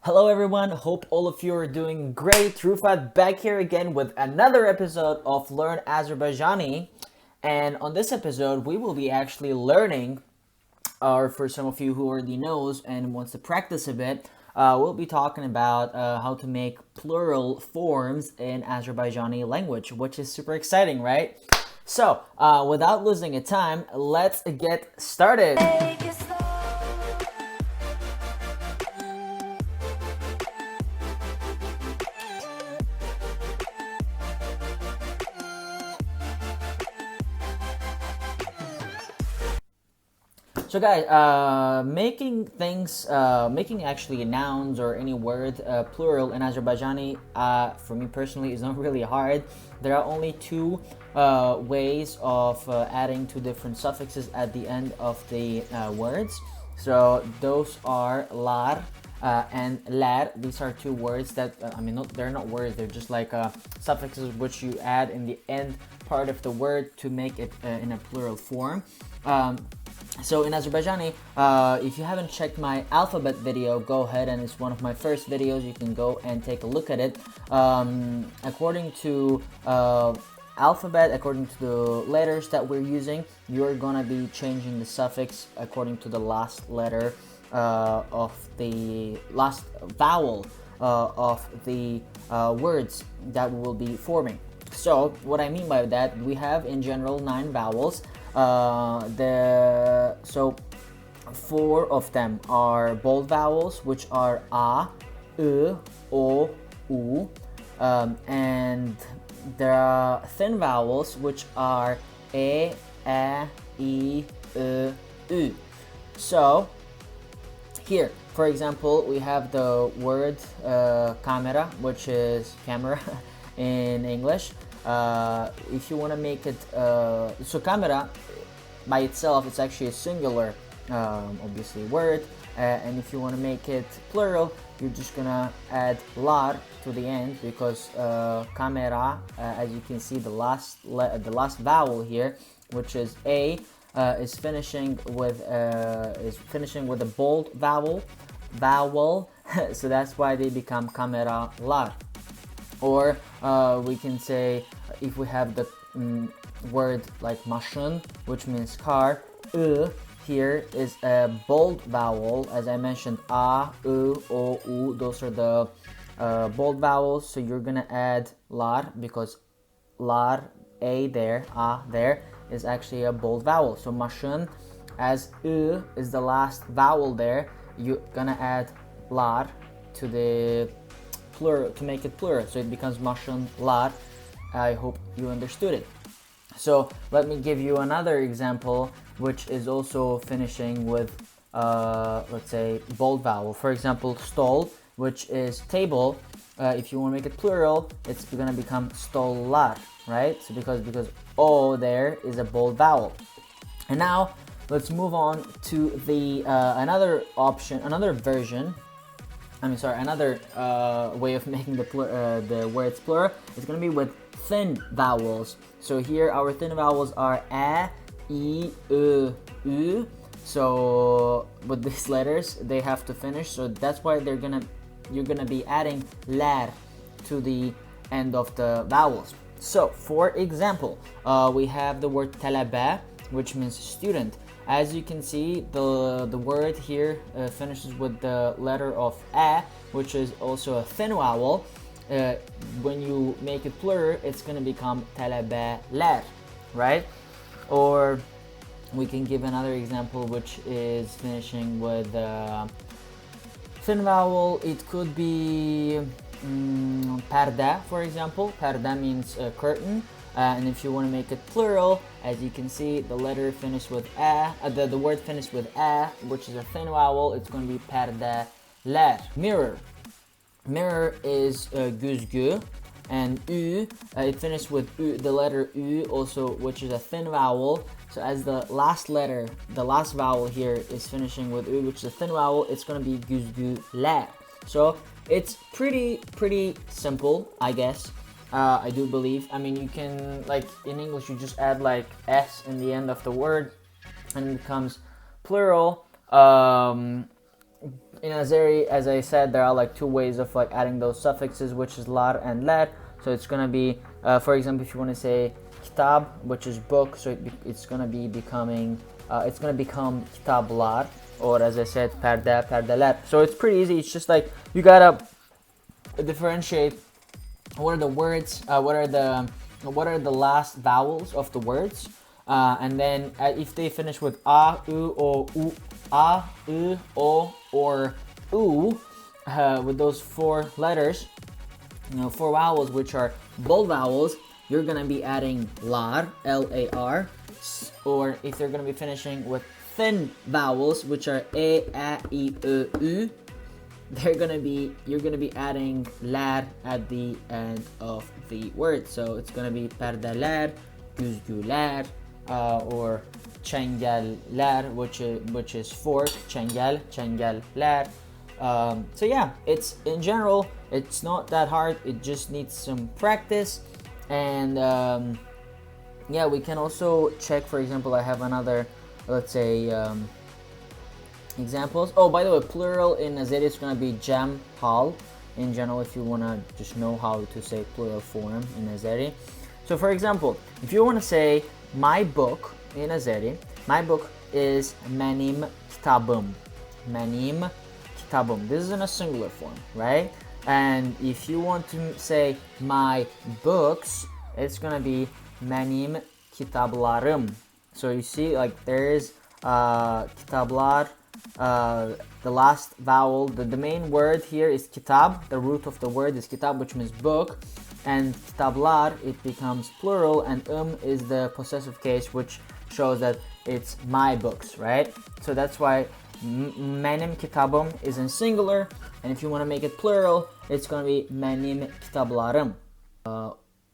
Hello everyone, hope all of you are doing great. Rufat back here again with another episode of Learn Azerbaijani. And on this episode, we will be actually learning, or for some of you who already knows and wants to practice a bit, we'll be talking about how to make plural forms in Azerbaijani language, which is super exciting, right? So, without losing a time, let's get started. So guys, making actually nouns or any word plural in Azerbaijani, for me personally, is not really hard. There are only two ways of adding two different suffixes at the end of the words. So those are lar and lar. These are two words that they're not words. They're just like suffixes which you add in the end part of the word to make it in a plural form. So in Azerbaijani, if you haven't checked my alphabet video, go ahead, and it's one of my first videos. You can go and take a look at it. According to alphabet, according to the letters that we're using, you're gonna be changing the suffix according to the last letter of the last vowel of the words that we will be forming. So what I mean by that, we have in general 9 vowels. So 4 of them are bold vowels, which are a, o, u, and there are thin vowels, which are e, i, u. So here, for example, we have the word camera, which is camera in English. If you want to make it so camera by itself, it's actually a singular obviously word, and if you want to make it plural, you're just gonna add lar to the end, because camera, as you can see, the last vowel here, which is a, is finishing with a bold vowel, so that's why they become camera lar. Or we can say, if we have the word like machine, which means car, here is a bold vowel. As I mentioned, a, o, u, those are the bold vowels, so you're gonna add lar, because lar, a there, is actually a bold vowel. So machine, as is the last vowel there, you're gonna add lar to the plural to make it plural, so it becomes machine lar. I hope you understood it. So let me give you another example, which is also finishing with let's say bold vowel. For example, stol, which is table. If you want to make it plural, it's gonna become stollar, right? So because o there is a bold vowel. And now let's move on to the another version. Another way of making the words plural is going to be with thin vowels. So here our thin vowels are a, I, u. So with these letters, they have to finish. So that's why you're gonna be adding lar to the end of the vowels. So for example, we have the word talaba, which means student. As you can see, the word here finishes with the letter of a, which is also a thin vowel. When you make it plural, it's going to become talabalar, right? Or we can give another example, which is finishing with thin vowel. It could be parda, for example. Parda means curtain. And if you want to make it plural, as you can see, the letter finished with a, the word finished with a, which is a thin vowel. It's going to be perdeler. Mirror is güzgü, and ü, it finished with ü, the letter ü also, which is a thin vowel. So as the last vowel here is finishing with ü, which is a thin vowel, it's going to be güzgüler. So it's pretty simple, I guess. I do believe. I mean, you can, like in English, you just add like s in the end of the word, and it becomes plural. In Azeri, as I said, there are like two ways of like adding those suffixes, which is lar and ler. So it's gonna be, for example, if you want to say kitab, which is book, so it's gonna become kitablar, or as I said, perdeler. So it's pretty easy. It's just like you gotta differentiate what are the words, what are the last vowels of the words, and then if they finish with a, u, o, u, a, u, o, or u, with those four letters, four vowels, which are bold vowels, you're gonna be adding lar, L-A-R, or if they're gonna be finishing with thin vowels, which are e, a, I, o, u, you're gonna be adding lar at the end of the word. So it's gonna be perdeler, güzgüler, or çengeller, which is fork, çengeller. So yeah, it's in general, it's not that hard. It just needs some practice, and yeah, we can also check. For example, I have another, let's say, examples. Oh, by the way, plural in Azeri is going to be jam hal. In general, if you want to just know how to say plural form in Azeri. So for example, if you want to say my book in Azeri, my book is menim kitabım. Menim kitabım. This is in a singular form, right? And if you want to say my books, it's going to be menim kitaplarım. So you see, like, there is kitaplar. The last vowel, the main word here is kitab. The root of the word is kitab, which means book, and kitablar, it becomes plural, and is the possessive case, which shows that it's my books, right? So that's why menim kitabım is in singular, and if you want to make it plural, it's going to be menim kitaplarım.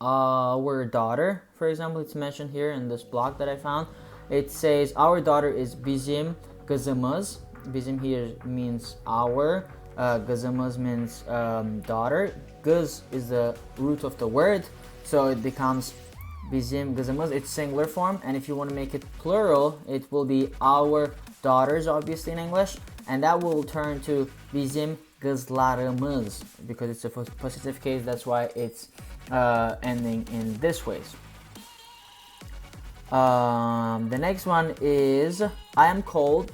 Our daughter, for example, it's mentioned here in this blog that I found. It says our daughter is bizim kızımız. Bizim here means our, kızımız means daughter. Kız is the root of the word, so it becomes bizim kızımız. It's singular form, and if you want to make it plural, it will be our daughters, obviously in English, and that will turn to bizim kızlarımız because it's a possessive case. That's why it's ending in this ways. The next one is I am cold.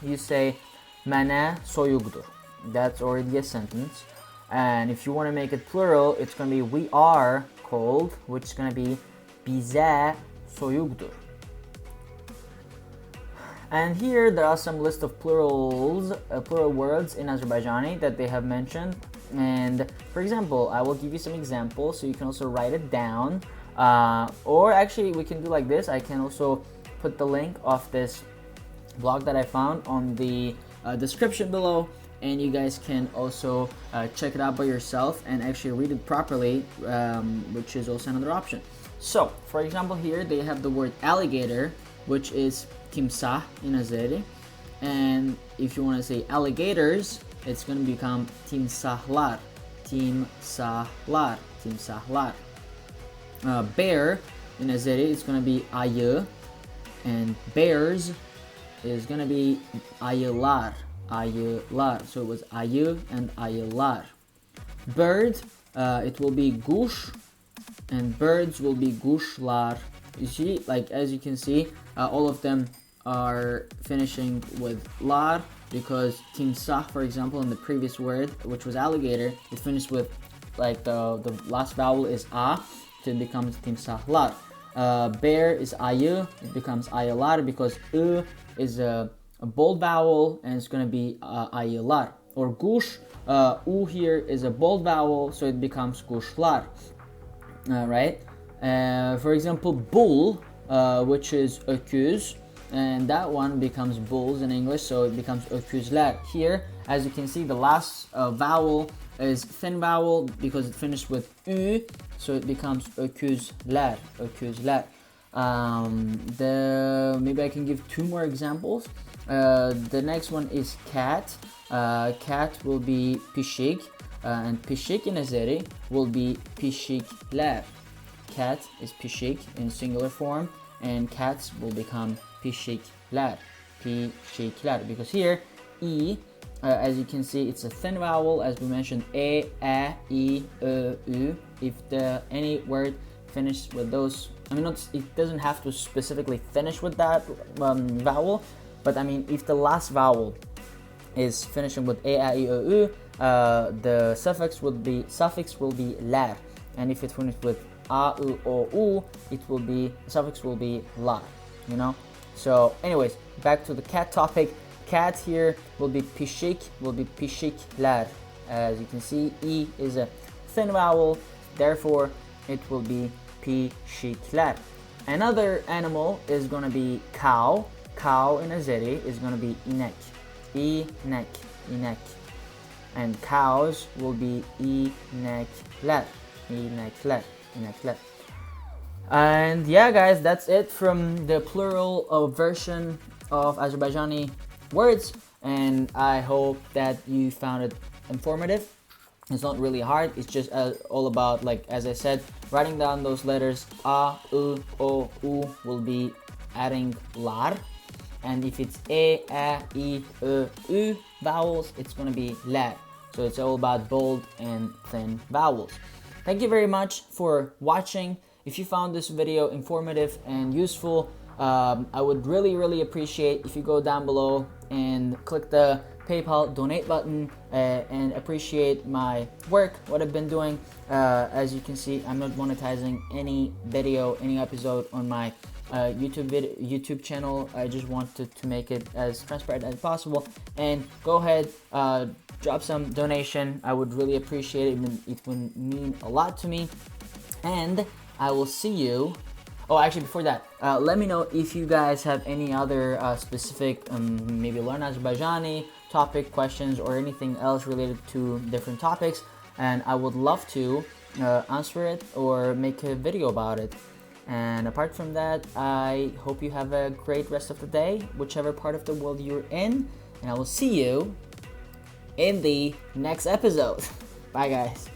You say mene soyugdur. That's already a sentence. And if you want to make it plural, it's going to be we are cold, which is going to be bize soyugdur. And here there are some list of plural words in Azerbaijani that they have mentioned. And for example, I will give you some examples so you can also write it down. Or actually, we can do like this. I can also put the link of this blog that I found on the description below, and you guys can also check it out by yourself and actually read it properly, which is also another option. So, for example, here they have the word alligator, which is timsah in Azeri, and if you want to say alligators, it's going to become timsahlar. Bear in Azeri is going to be ayı, and bears is going to be ayılar. So it was ayı and ayılar. Bird, it will be gush, and birds will be guşlar. You see, like, as you can see, all of them are finishing with lar, because timsah, for example, in the previous word, which was alligator, it finished with, like, the last vowel is a, so it becomes timsahlar. Bear is ayı, it becomes ayılar because is a bold vowel, and it's going to be ayılar. Or gush, u here is a bold vowel, so it becomes guşlar. Right? For example, bull, which is öküz, and that one becomes bulls in English, so it becomes öküzler. Here, as you can see, the last vowel is thin vowel because it finished with ü, so it becomes öküzler. Maybe I can give two more examples. The next one is cat. Cat will be pişik, and pişik in Azeri will be pişikler. Cat is pişik in singular form, and cats will become pişikler, because here E. As you can see, it's a thin vowel, as we mentioned, e, I, U. If any word finishes with those, I mean, it doesn't have to specifically finish with that vowel, but I mean, if the last vowel is finishing with e, I, U, the suffix will be lar, and if it finishes with a, u, o, u, suffix will be lar. You know. So, anyways, back to the cat topic. Cat here will be pişikler. As you can see, E is a thin vowel, therefore it will be pişikler. Another animal is going to be cow. Cow in Azeri is going to be inek. İnek. And cows will be inekler. And yeah, guys, that's it from the plural version of Azerbaijani words, and I hope that you found it informative. It's not really hard, it's just all about, like as I said, writing down those letters. A, U, O, U will be adding lar, and if it's E, I, U vowels, it's going to be lar. So it's all about bold and thin vowels. Thank you very much for watching. If you found this video informative and useful, I would really appreciate if you go down below and click the PayPal donate button and appreciate my work, what I've been doing. As you can see, I'm not monetizing any video, any episode on my YouTube channel. I just wanted to make it as transparent as possible. And go ahead, drop some donation. I would really appreciate it. It would mean a lot to me. And I will see you. Oh, actually, before that, let me know if you guys have any other specific, maybe learn Azerbaijani topic questions or anything else related to different topics, and I would love to answer it or make a video about it. And apart from that, I hope you have a great rest of the day, whichever part of the world you're in, and I will see you in the next episode. Bye, guys.